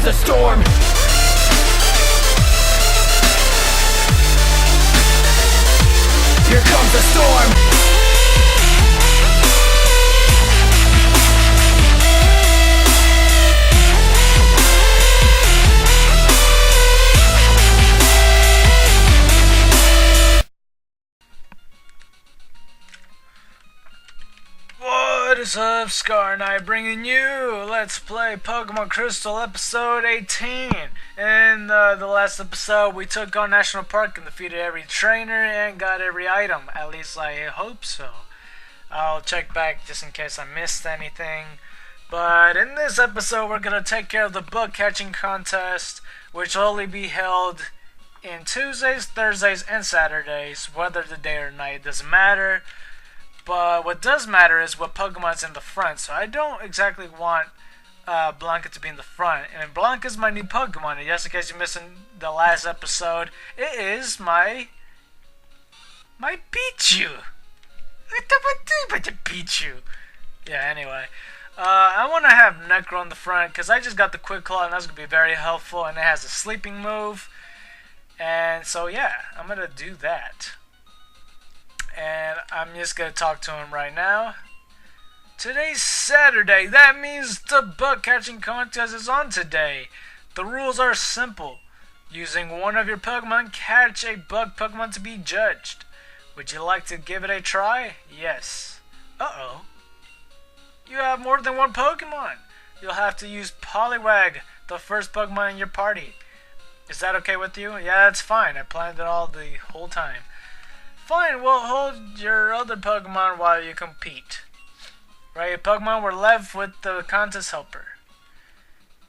a storm. Here comes a storm. What is up, Scar Knight, bringing you Let's Play Pokemon Crystal episode 18. In the last episode, we took on National Park and defeated every trainer and got every item. At least I hope so. I'll check back just in case I missed anything. But in this episode, we're going to take care of the bug catching contest, which will only be held in Tuesdays, Thursdays, and Saturdays. Whether the day or night, doesn't matter. But what does matter is what Pokemon's in the front. So I don't exactly want Blanca to be in the front. And Blanca's my new Pokemon. And just in case you're missing the last episode, it is my Pichu. What do I do with the Pichu? Yeah, anyway. I want to have Necro in the front because I just got the Quick Claw and that's going to be very helpful. And it has a sleeping move. And so yeah, I'm going to do that. And I'm just going to talk to him right now. Today's Saturday. That means the bug catching contest is on today. The rules are simple. Using one of your Pokemon, catch a bug Pokemon to be judged. Would you like to give it a try? Yes. Uh-oh. You have more than one Pokemon. You'll have to use Poliwag, the first Pokemon in your party. Is that okay with you? Yeah, that's fine. I planned it all the whole time. Fine, we'll hold your other Pokemon while you compete. Right, Pokemon, we're left with the contest helper.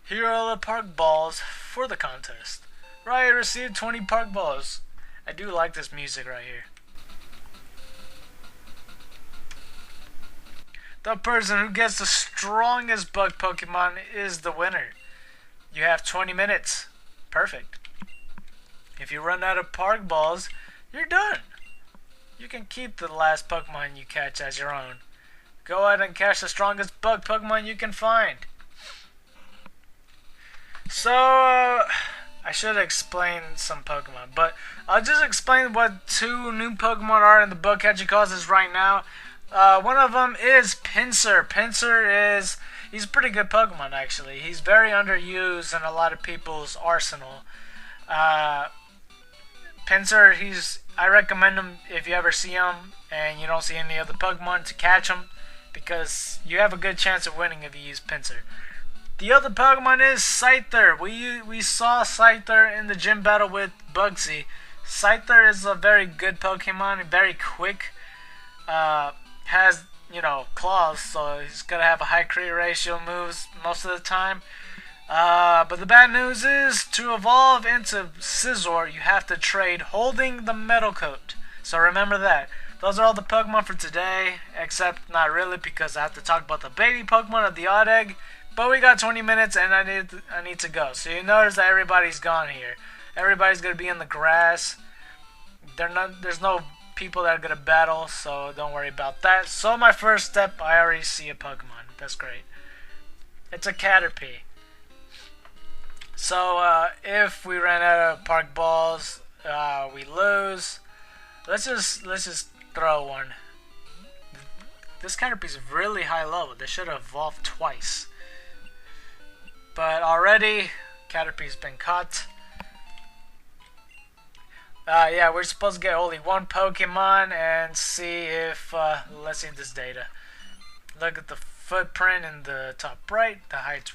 Here are the Park Balls for the contest. Right, I received 20 Park Balls. I do like this music right here. The person who gets the strongest bug Pokemon is the winner. You have 20 minutes. Perfect. If you run out of Park Balls, you're done. You can keep the last Pokemon you catch as your own. Go ahead and catch the strongest bug Pokemon you can find. So, I should explain some Pokemon, but I'll just explain what two new Pokemon are in the bug catching contest right now. One of them is Pinsir. Pinsir he's a pretty good Pokemon actually. He's very underused in a lot of people's arsenal. Pinsir, I recommend him if you ever see him and you don't see any other Pokemon to catch him because you have a good chance of winning if you use Pinsir. The other Pokemon is Scyther. We saw Scyther in the gym battle with Bugsy. Scyther is a very good Pokemon, very quick. Has, claws, so he's gonna have a high crit ratio moves most of the time. But the bad news is, to evolve into Scizor, you have to trade holding the Metal Coat. So remember that. Those are all the Pokemon for today, except not really because I have to talk about the baby Pokemon of the Odd Egg. But we got 20 minutes and I need to go. So you notice that everybody's gone here. Everybody's going to be in the grass. There's no people that are going to battle, so don't worry about that. So my first step, I already see a Pokemon. That's great. It's a Caterpie. So, if we ran out of Park Balls, we lose. Let's just throw one. This Caterpie's really high level. They should have evolved twice. But already, Caterpie's been caught. Yeah, we're supposed to get only one Pokemon and see if, let's see this data. Look at the footprint in the top right. The height's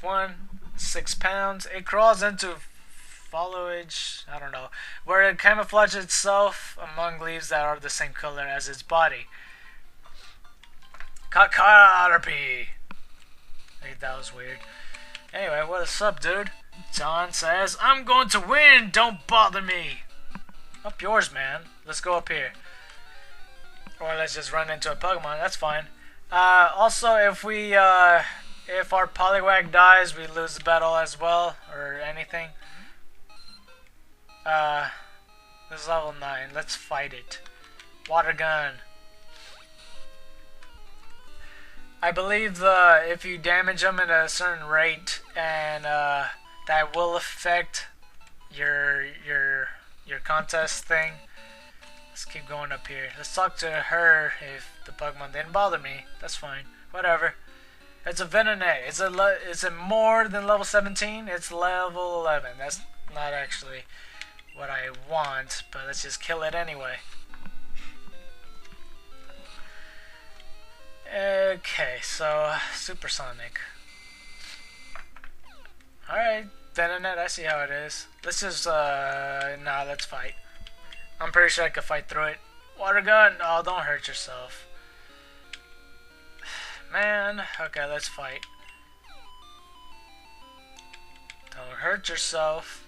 6 pounds. It crawls into foliage, I don't know, where it camouflages itself among leaves that are the same color as its body. Caterpie. Hey, that was weird. Anyway, what's up, dude? John says, I'm going to win, don't bother me. Up yours, man. Let's go up here. Or let's just run into a Pokemon, that's fine. Also, if our Poliwag dies, we lose the battle as well, or anything. This is level 9. Let's fight it. Water gun. I believe if you damage them at a certain rate and that will affect your contest thing. Let's keep going up here. Let's talk to her if the Pokemon didn't bother me. That's fine. Whatever. It's a Venonat. Is it more than level 17? It's level 11. That's not actually what I want, but let's just kill it anyway. Okay, so Supersonic. Alright, Venonat, I see how it is. Let's just, nah, let's fight. I'm pretty sure I could fight through it. Water gun? Oh, don't hurt yourself. Man, okay, let's fight. Don't hurt yourself.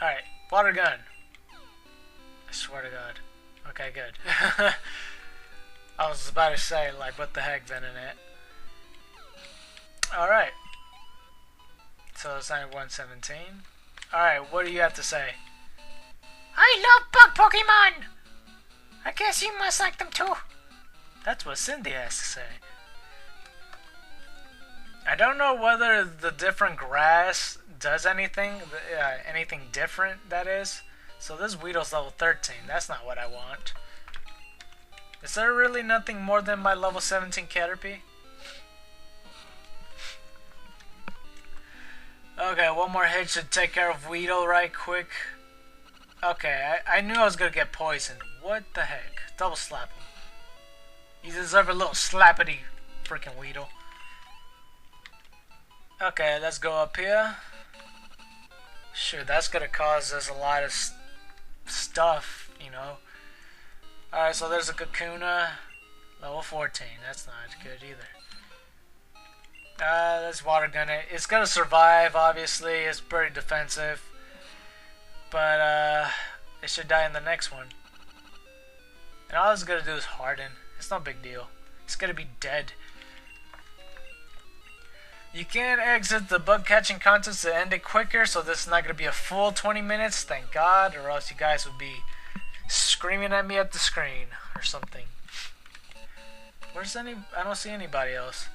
Alright, water gun. I swear to God. Okay, good. I was about to say, like, what the heck, Venonat. Alright. So it's 9117. Alright, what do you have to say? I love bug Pokemon! I guess you must like them too. That's what Cindy has to say. I don't know whether the different grass does anything different, that is. So this Weedle's level 13. That's not what I want. Is there really nothing more than my level 17 Caterpie? Okay, one more hit should take care of Weedle right quick. Okay, I knew I was gonna get poisoned. What the heck? Double slap him. You deserve a little slappity freaking Weedle. Okay, let's go up here. Sure, that's gonna cause us a lot of stuff, you know. Alright, so there's a Kakuna. Level 14. That's not good either. Let's water gun it. It's gonna survive, obviously. It's pretty defensive. But, it should die in the next one. And all it's gonna do is harden. It's no big deal. It's gonna be dead. You can exit the bug catching contest to end it quicker, so this is not gonna be a full 20 minutes, thank God, or else you guys would be screaming at me at the screen or something. Where's I don't see anybody else.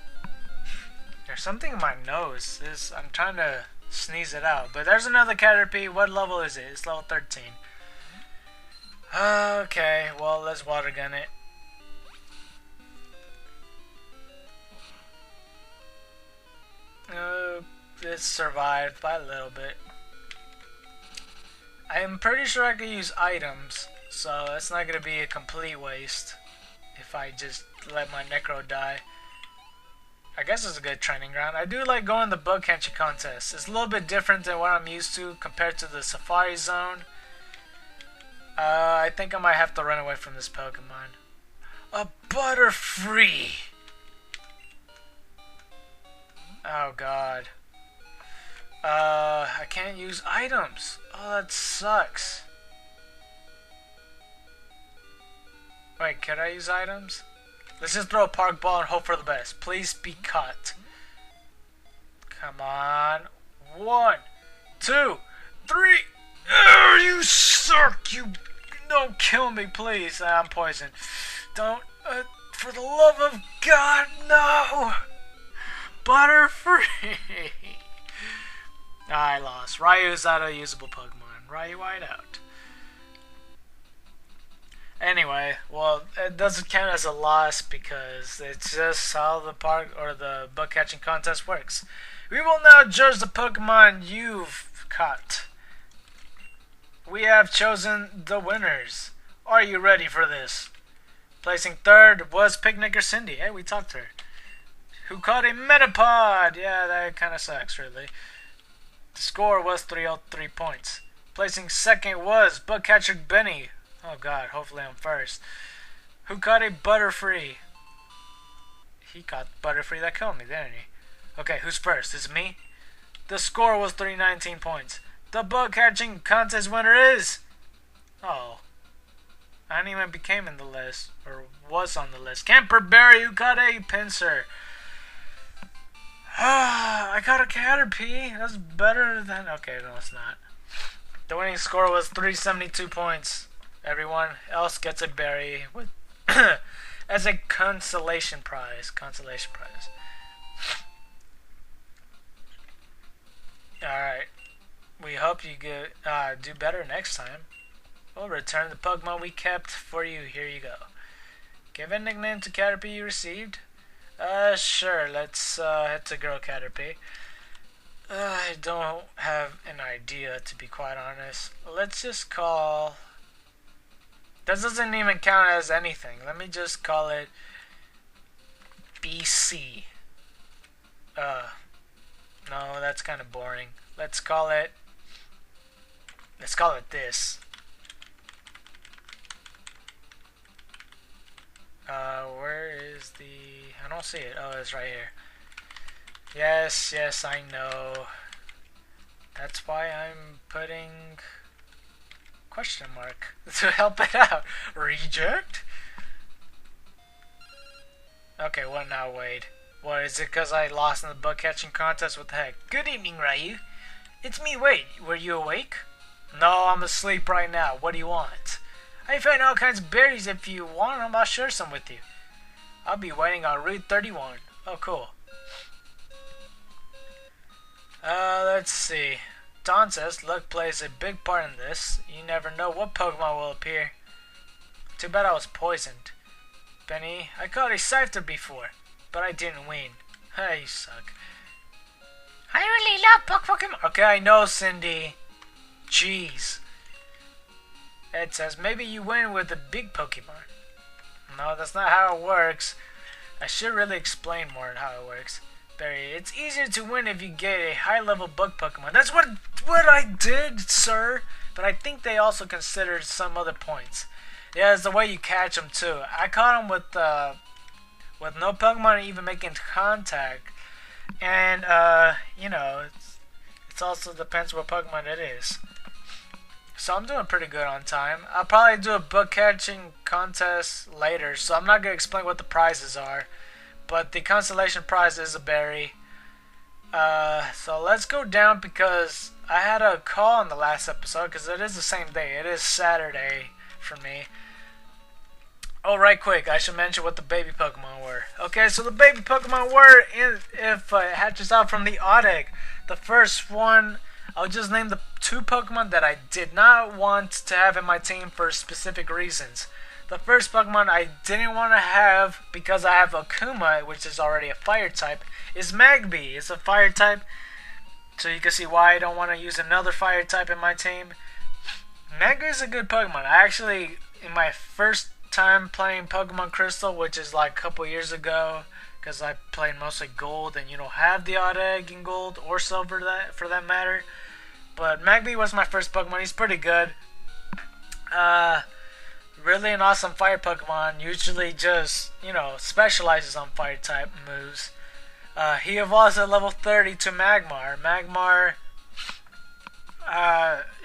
There's something in my nose. I'm trying to sneeze it out. But there's another Caterpie. What level is it? It's level 13. Okay, well, let's water gun it. It survived by a little bit. I am pretty sure I could use items, so it's not going to be a complete waste if I just let my Necro die. I guess it's a good training ground. I do like going to the bug catching contest. It's a little bit different than what I'm used to compared to the Safari Zone. I think I might have to run away from this Pokemon. A Butterfree! Oh God. I can't use items. Oh, that sucks. Wait, could I use items? Let's just throw a park ball and hope for the best. Please be caught. Come on. 1, 2, 3. Oh, you suck. You don't kill me, please. I'm poisoned. Don't. For the love of God, no. Butterfree. I lost. Ryu's not a usable Pokemon. Ryu white out. Anyway, well, it doesn't count as a loss because it's just how the park or the bug catching contest works. We will now judge the Pokemon you've caught. We have chosen the winners. Are you ready for this? Placing third was Picnicker Cindy. Hey, we talked to her. Who caught a Metapod? Yeah, that kind of sucks, really. The score was 303 points. Placing second was Bugcatcher Benny. Oh God, hopefully I'm first. Who caught a Butterfree? He caught Butterfree that killed me, didn't he? Okay, who's first? Is it me? The score was 319 points. The bug catching contest winner is... Oh. I didn't even became in the list. Or was on the list. Camperberry, who caught a Pinsir. I got a Caterpie. That's better than... Okay, no, it's not. The winning score was 372 points. Everyone else gets a berry with as a consolation prize. Consolation prize. Alright. We hope you do better next time. We'll return the Pokemon we kept for you. Here you go. Give a nickname to Caterpie you received. Sure. Let's head to Girl Caterpie. I don't have an idea, to be quite honest. Let's just call... That doesn't even count as anything. Let me just call it BC. No, that's kind of boring. Let's call it this. Where is the... I don't see it. Oh, it's right here. Yes, I know. That's why I'm putting question mark to help it out. Reject? Okay, what now, Wade? What, is it because I lost in the bug catching contest? What the heck? Good evening, Ryu. It's me, Wade. Were you awake? No, I'm asleep right now. What do you want? I found all kinds of berries. If you want them, I'll share some with you. I'll be waiting on Route 31. Oh, cool. Let's see. Don says luck plays a big part in this. You never know what Pokemon will appear. Too bad I was poisoned. Benny, I caught a Scyther before, but I didn't win. Hey, you suck. I really love Pokemon. Okay, I know, Cindy. Jeez. Ed says maybe you win with the big Pokemon. No, that's not how it works. I should really explain more how it works. Barry, it's easier to win if you get a high-level bug Pokemon. That's what I did, sir. But I think they also considered some other points. Yeah, it's the way you catch them too. I caught them with no Pokemon even making contact, and you know, it also depends what Pokemon it is. So I'm doing pretty good on time. I'll probably do a bug catching contest later, so I'm not gonna explain what the prizes are. But the consolation prize is a berry. So let's go down because I had a call in the last episode because it is the same day. It is Saturday for me. Oh, right quick, I should mention what the baby Pokemon were. Okay, so the baby Pokemon were, if it hatches out from the odd egg. The first one, I'll just name the two Pokemon that I did not want to have in my team for specific reasons. The first Pokemon I didn't want to have because I have Akuma, which is already a fire type, is Magby. It's a fire type, so you can see why I don't want to use another fire type in my team. Magby is a good Pokemon. I actually, in my first time playing Pokemon Crystal, which is like a couple years ago, because I played mostly Gold, and you don't have the odd egg in Gold or Silver for that matter. But Magby was my first Pokemon. He's pretty good. Really an awesome fire Pokemon. Usually just, you know, specializes on fire type moves. He evolves at level 30 to Magmar. Magmar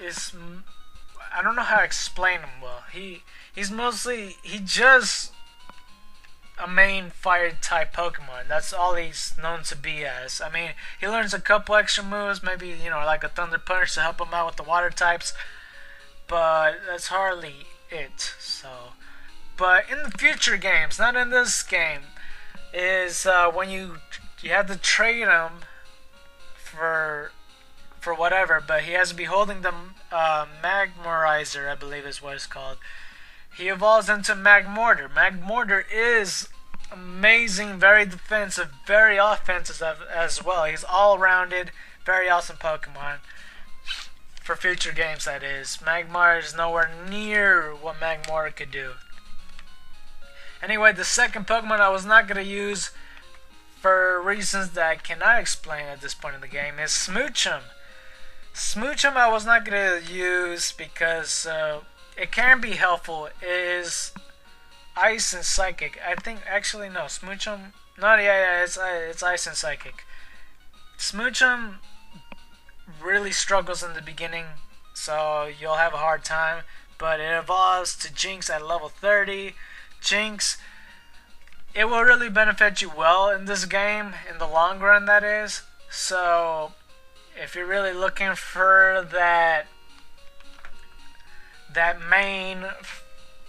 is... I don't know how to explain him well. He's just a main fire type Pokemon. That's all he's known to be as. I mean, he learns a couple extra moves, maybe, you know, like a Thunder Punch to help him out with the water types, but that's hardly it. So, but in the future games, not in this game, is when you have to trade him for whatever, but he has to be holding the Magmarizer, I believe is what it's called. He evolves into Magmortar. Magmortar is amazing, very defensive, very offensive as well. He's all-rounded, very awesome Pokemon. For future games, that is. Magmar is nowhere near what Magmortar could do. Anyway, the second Pokemon I was not going to use for reasons that I cannot explain at this point in the game is Smoochum. Smoochum I was not going to use because it can be helpful. It is Ice and Psychic. I think, actually no, Smoochum, no, yeah, it's Ice and Psychic. Smoochum really struggles in the beginning, so you'll have a hard time, but it evolves to Jinx at level 30. Jinx, it will really benefit you well in this game, in the long run, that is. So if you're really looking for that main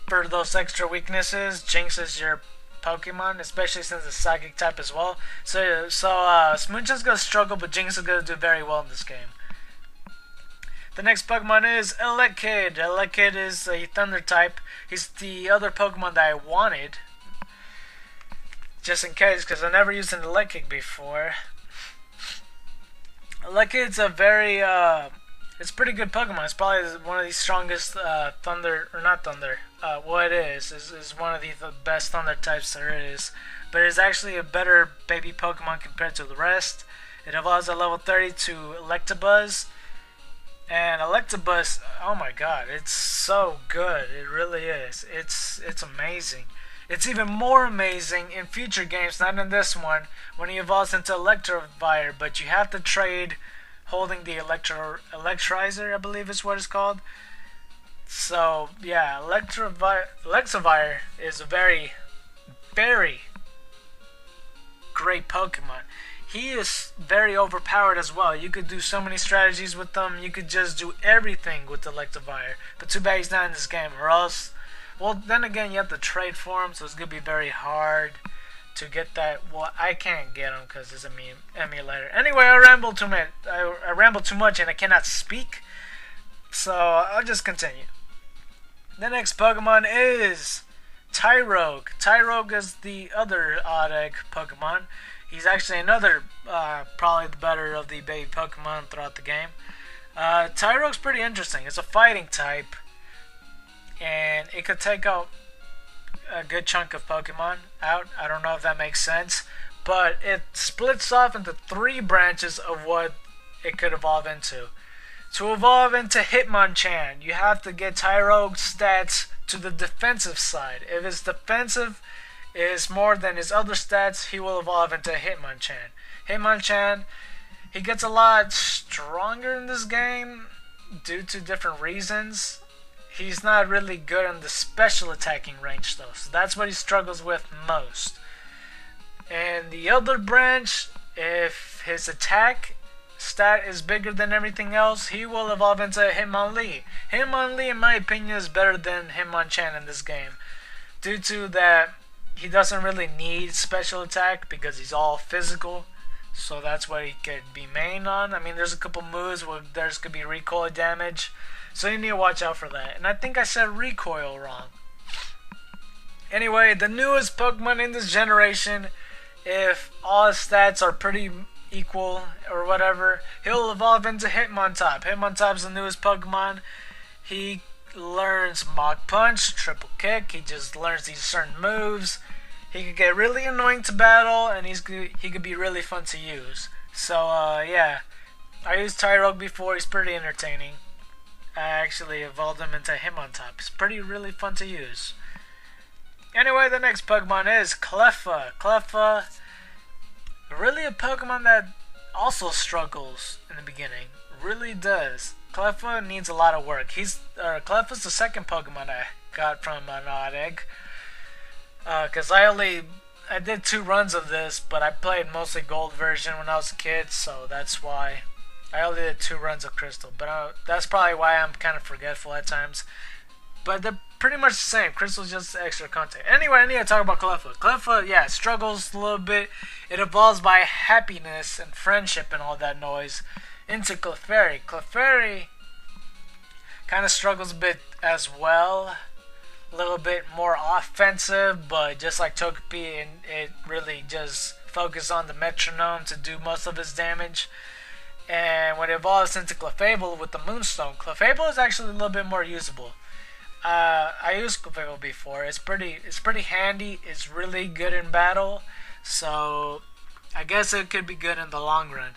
for those extra weaknesses, Jinx is your Pokemon, especially since it's Psychic type as well. So Smoochum's gonna struggle, but Jinx is gonna do very well in this game. The next Pokemon is Elekid. Elekid is a Thunder type. He's the other Pokemon that I wanted, just in case, because I never used an Elekid before. Elekid's a very, it's a pretty good Pokemon. It's probably one of the strongest Thunder, or not Thunder, what it is one of the best Thunder types there is. But it's actually a better baby Pokemon compared to the rest. It evolves at level 30 to Electabuzz. And Electabuzz, oh my god, it's so good. It really is. It's amazing. It's even more amazing in future games, not in this one, when he evolves into Electivire, but you have to trade holding the Electrizer, I believe is what it's called. So, yeah, Electivire is a very, very great Pokemon. He is very overpowered as well. You could do so many strategies with them. You could just do everything with the Electivire. But too bad he's not in this game, or else... Well, then again, you have to trade for him, so it's going to be very hard to get that. Well, I can't get him because it's an emulator. Anyway, I rambled too much. I rambled too much and I cannot speak. So, I'll just continue. The next Pokemon is Tyrogue. Tyrogue is the other Odd Egg Pokemon. He's actually another, probably the better of the baby Pokemon throughout the game. Tyrogue's pretty interesting. It's a fighting type, and it could take out a good chunk of Pokemon out. I don't know if that makes sense, but it splits off into 3 branches of what it could evolve into. To evolve into Hitmonchan, you have to get Tyrogue's stats to the defensive side. If it's defensive is more than his other stats, he will evolve into Hitmonchan. Hitmonchan, he gets a lot stronger in this game due to different reasons. He's not really good in the special attacking range though, so that's what he struggles with most. And the other branch, if his attack stat is bigger than everything else, he will evolve into Hitmonlee. Hitmonlee, in my opinion, is better than Hitmonchan in this game, due to that he doesn't really need special attack because he's all physical, so that's what he could be main on. I mean, there's a couple moves where there's could be recoil damage, so you need to watch out for that. And I think I said recoil wrong. Anyway, the newest Pokemon in this generation, if all his stats are pretty equal or whatever, he'll evolve into Hitmontop. Hitmontop's the newest Pokemon. He learns Mach Punch, Triple Kick. He just learns these certain moves. He could get really annoying to battle, and he could be really fun to use. So yeah, I used Tyrogue before. He's pretty entertaining. I actually evolved him into Hitmontop. He's really fun to use. Anyway, the next Pokemon is Cleffa. Cleffa, really a Pokemon that also struggles in the beginning. Really does. Cleffa needs a lot of work. Cleffa's the second Pokemon I got from an Odd Egg. Because I did 2 runs of this, but I played mostly Gold version when I was a kid, so that's why I only did 2 runs of Crystal. But that's probably why I'm kind of forgetful at times. But they're pretty much the same. Crystal's just extra content. Anyway, I need to talk about Cleffa. Cleffa, yeah, struggles a little bit. It evolves by happiness and friendship and all that noise into Clefairy. Clefairy kind of struggles a bit as well. A little bit more offensive, but just like Togepi, it really just focuses on the metronome to do most of its damage. And when it evolves into Clefable with the Moonstone, Clefable is actually a little bit more usable. I used Clefable before. It's pretty handy. It's really good in battle, so I guess it could be good in the long run.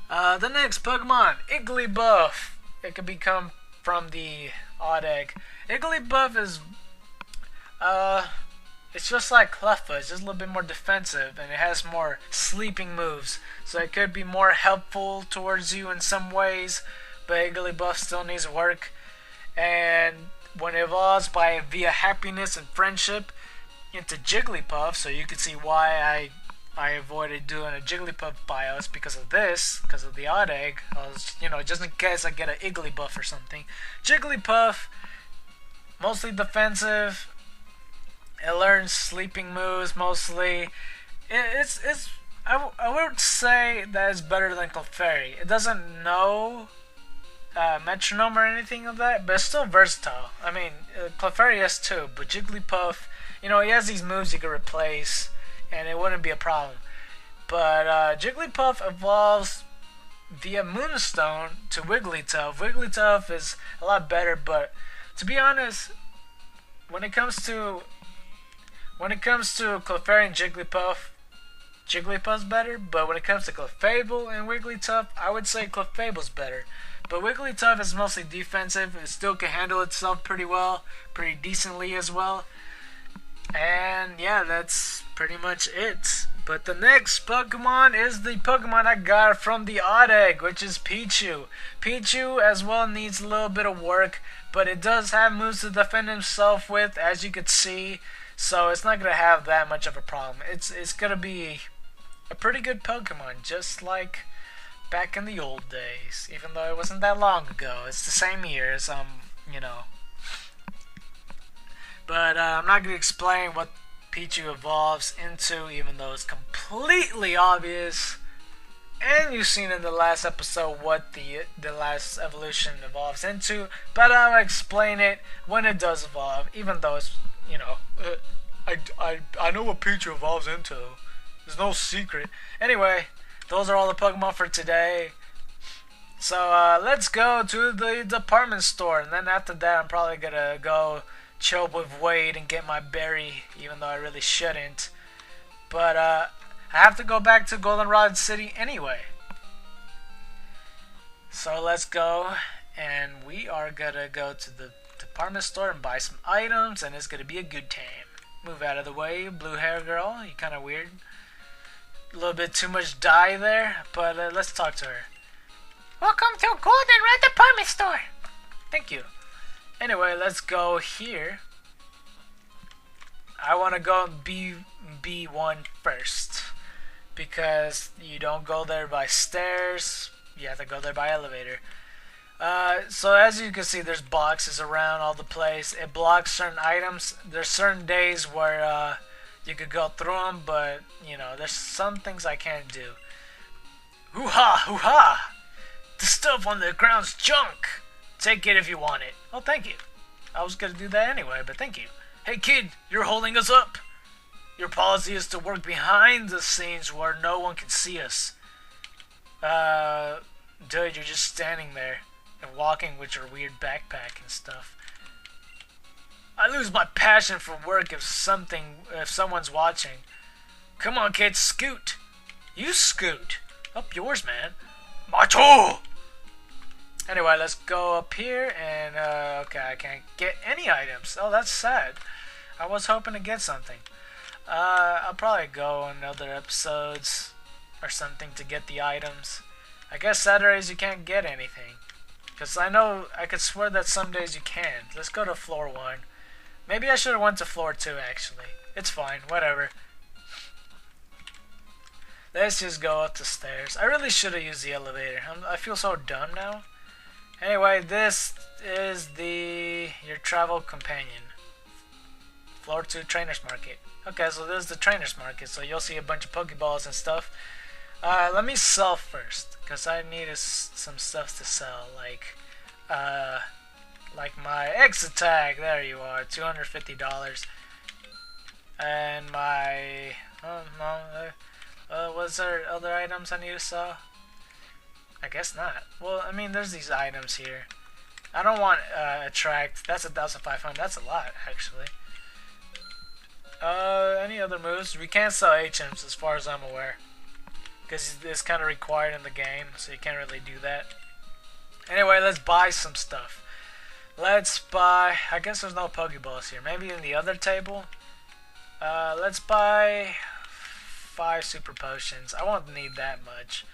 The next Pokemon, Igglybuff. It could become from the Odd Egg. Igglybuff is it's just like Cleffa. It's just a little bit more defensive, and it has more sleeping moves, so it could be more helpful towards you in some ways, but Igglybuff still needs work. And when it evolves via happiness and friendship into Jigglypuff, so you can see why I avoided doing a Jigglypuff BIOS because of this, because of the Odd Egg. Just in case I get an Igglybuff or something. Jigglypuff, mostly defensive. It learns sleeping moves mostly. I would say that it's better than Clefairy. It doesn't know metronome or anything of that, but it's still versatile. I mean, Clefairy has too, but Jigglypuff, you know, he has these moves you can replace, and it wouldn't be a problem. But Jigglypuff evolves via Moonstone to Wigglytuff. Wigglytuff is a lot better, but to be honest, when it comes to Clefairy and Jigglypuff, Jigglypuff's better, but when it comes to Clefable and Wigglytuff, I would say Clefable's better. But Wigglytuff is mostly defensive. It still can handle itself pretty well, pretty decently as well. And yeah, that's pretty much it. But the next Pokemon is the Pokemon I got from the Odd Egg, which is Pichu. Pichu as well needs a little bit of work, but it does have moves to defend himself with, as you could see. So it's not going to have that much of a problem. It's going to be a pretty good Pokemon, just like back in the old days, even though it wasn't that long ago. It's the same year as, you know. But I'm not going to explain what Pichu evolves into, even though it's completely obvious. And you've seen in the last episode what the last evolution evolves into. But I'll explain it when it does evolve, even though it's, you know, I know what Pichu evolves into. There's no secret. Anyway, those are all the Pokemon for today. So let's go to the department store, and then after that I'm probably gonna go chill with Wade and get my berry, even though I really shouldn't. But I have to go back to Goldenrod City anyway. So let's go, and we are gonna go to the department store and buy some items, and it's gonna be a good time. Move out of the way, blue hair girl. You're kind of weird. A little bit too much dye there, but let's talk to her. Welcome to Goldenrod Department Store. Thank you. Anyway, let's go here. I want to go B1 first, because you don't go there by stairs. You have to go there by elevator. So as you can see, there's boxes around all the place. It blocks certain items. There's certain days where you could go through them, but you know, there's some things I can't do. Hoo-ha, hoo-ha! The stuff on the ground's junk. Take it if you want it. Oh, thank you. I was gonna do that anyway, but thank you. Hey kid, you're holding us up. Your policy is to work behind the scenes where no one can see us. Dude, you're just standing there and walking with your weird backpack and stuff. I lose my passion for work if someone's watching. Come on, kid, scoot. You scoot. Up yours, man. Macho! Anyway, let's go up here, and, okay, I can't get any items. Oh, that's sad. I was hoping to get something. I'll probably go on other episodes or something to get the items. I guess Saturdays you can't get anything. Because I could swear that some days you can. Let's go to floor 1. Maybe I should have went to floor 2, actually. It's fine, whatever. Let's just go up the stairs. I really should have used the elevator. I feel so dumb now. Anyway, this is your travel companion. Floor 2 Trainers Market. Okay, so this is the Trainers Market, so you'll see a bunch of Pokeballs and stuff. Let me sell first, because I need some stuff to sell, like my X attack. There you are, $250. And my was there other items I need to sell? I guess not. Well, I mean, there's these items here. I don't want attract. That's 1,500. That's a lot, actually. Any other moves? We can't sell HMs as far as I'm aware, because it's kind of required in the game, so you can't really do that. Anyway, let's buy some stuff. Let's buy. I guess there's no Pokeballs here. Maybe in the other table. Let's buy 5 super potions. I won't need that much.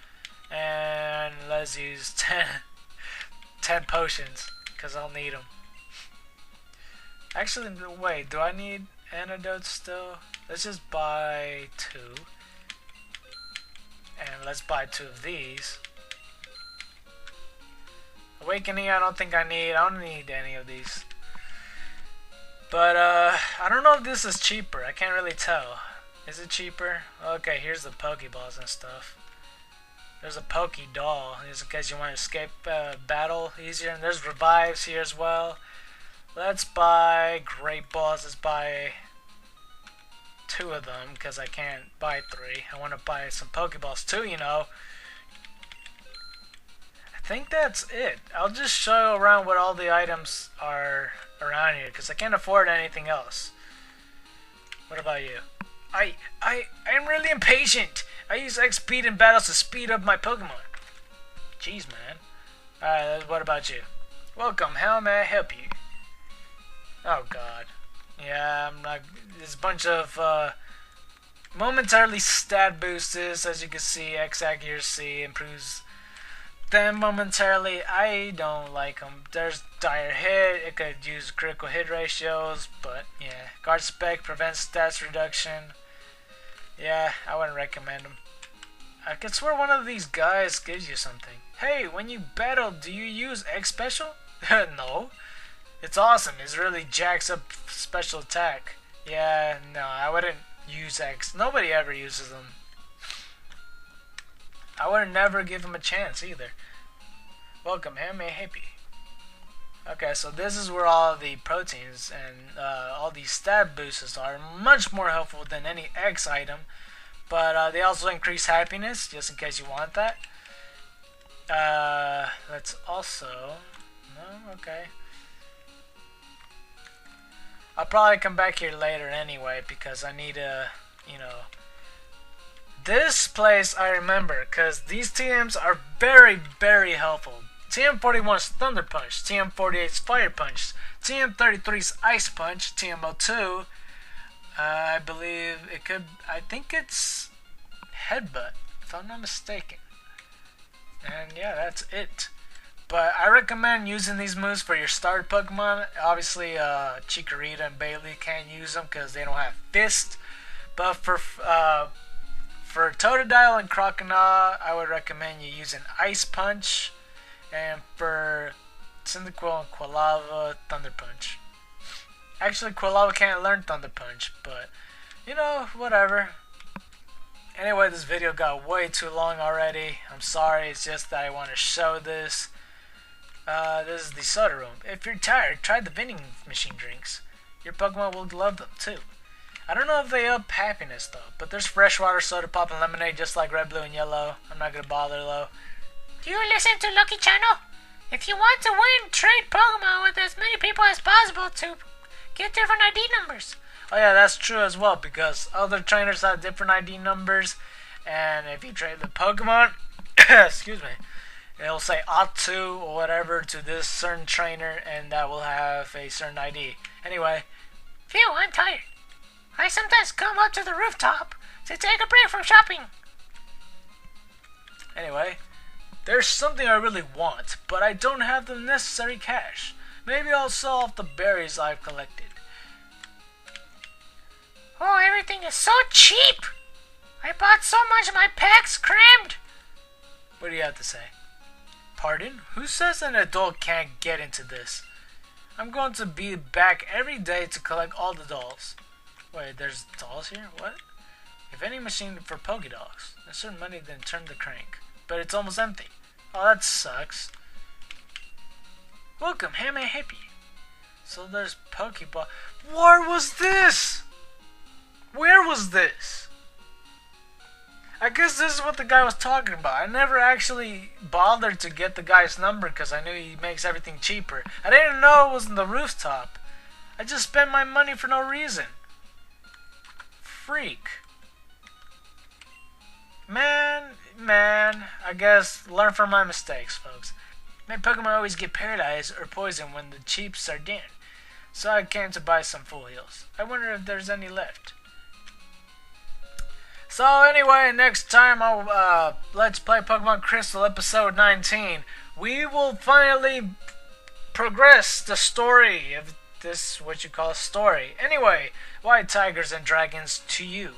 And let's use 10 potions, because I'll need them. Actually, wait, do I need antidotes still? Let's just buy 2. And let's buy 2 of these. Awakening, I don't think I don't need any of these. But, I don't know if this is cheaper. I can't really tell. Is it cheaper? Okay, here's the Pokeballs and stuff. There's a Poke Doll, just in case you want to escape battle easier. And there's revives here as well. Let's buy Great Balls. Let's buy 2 of them, because I can't buy 3. I want to buy some Pokeballs too, you know. I think that's it. I'll just show around what all the items are around here, because I can't afford anything else. What about you? I'm really impatient. I use X speed in battles to speed up my Pokemon. Jeez, man. Alright, what about you? Welcome, how may I help you? Oh god. Yeah, I'm not. There's a bunch of momentarily stat boosters. As you can see, X accuracy improves them momentarily. I don't like them. There's dire hit. It could use critical hit ratios, but yeah. Guard spec prevents stats reduction. Yeah, I wouldn't recommend them. I could swear one of these guys gives you something. Hey, when you battle, do you use X special? No. It's awesome. It really jacks up special attack. Yeah, no, I wouldn't use X. Nobody ever uses them. I would never give him a chance either. Welcome, how may I help you? Okay, so this is where all the proteins and all these stat boosters are much more helpful than any X item. But they also increase happiness, just in case you want that. Let's also... No? Okay. I'll probably come back here later anyway, because I need to, you know... This place I remember, because these TMs are very, very helpful. TM41's Thunder Punch, TM48's Fire Punch, TM33's Ice Punch, TM02, I believe it could, I think it's Headbutt, if I'm not mistaken. And yeah, that's it. But I recommend using these moves for your starter Pokemon. Obviously, Chikorita and Bailey can't use them because they don't have Fist. But for Totodile and Croconaw, I would recommend you using Ice Punch. And for Cyndaquil and Quilava, Thunder Punch. Actually, Quilava can't learn Thunder Punch, but, you know, whatever. Anyway, this video got way too long already. I'm sorry, it's just that I want to show this. This is the soda room. If you're tired, try the vending machine drinks. Your Pokemon will love them, too. I don't know if they up happiness, though, but there's freshwater, soda pop, and lemonade just like red, blue, and yellow. I'm not going to bother, though. Do you listen to Lucky Channel? If you want to win, trade Pokemon with as many people as possible to get different ID numbers. Oh yeah, that's true as well, because other trainers have different ID numbers, and if you trade the Pokemon, excuse me, it'll say ought to or whatever to this certain trainer, and that will have a certain ID. Anyway. Phew, I'm tired. I sometimes come up to the rooftop to take a break from shopping. Anyway. There's something I really want, but I don't have the necessary cash. Maybe I'll sell off the berries I've collected. Oh, everything is so cheap! I bought so much my pack's crammed! What do you have to say? Pardon? Who says an adult can't get into this? I'm going to be back every day to collect all the dolls. Wait, there's dolls here? What? If any machine for Pokédogs, insert money then turn the crank. But it's almost empty. Oh, that sucks. Welcome, how may I help you? So there's Pokeball. Where was this? Where was this? I guess this is what the guy was talking about. I never actually bothered to get the guy's number because I knew he makes everything cheaper. I didn't know it was on the rooftop. I just spent my money for no reason. Freak. Man, I guess learn from my mistakes, folks. My Pokemon always get paralyzed or poisoned when the cheaps are down, so I came to buy some full heals. I wonder if there's any left. So anyway, next time I'll let's play Pokemon Crystal episode 19. We will finally progress the story of this, what you call a story. Anyway, white tigers and dragons to you.